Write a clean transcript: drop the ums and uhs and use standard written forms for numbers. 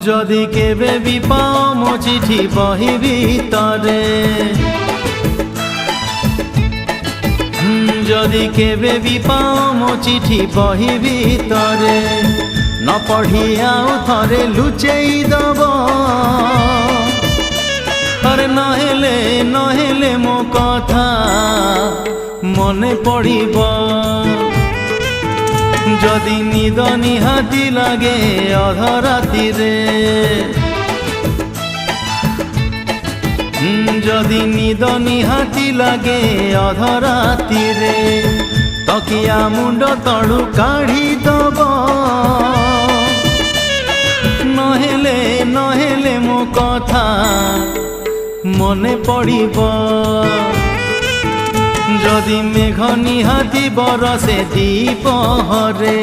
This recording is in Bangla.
যদি কেবে বি পাও মো চিঠি বহি ভিতরে, যদি কেবে বি পাও মো চিঠি বহি ভিতরে, ন পঢ়ি আউ থরে লুচেই দব। আরে নহেলে নহেলে মো কথা মনে পড়িব, যদি নিদ নিহাতি লাগে অধরাতিরে, যদি নিদ নিহাতি লাগে অধরাতিরে, তকিয়া মুন্ড তଳୁ কাঢ়ি দব। নহেলে নহেলে মো কথা মনে পড়িব, যদি মেঘ নিহাতি বরসে দ্বিপহরে।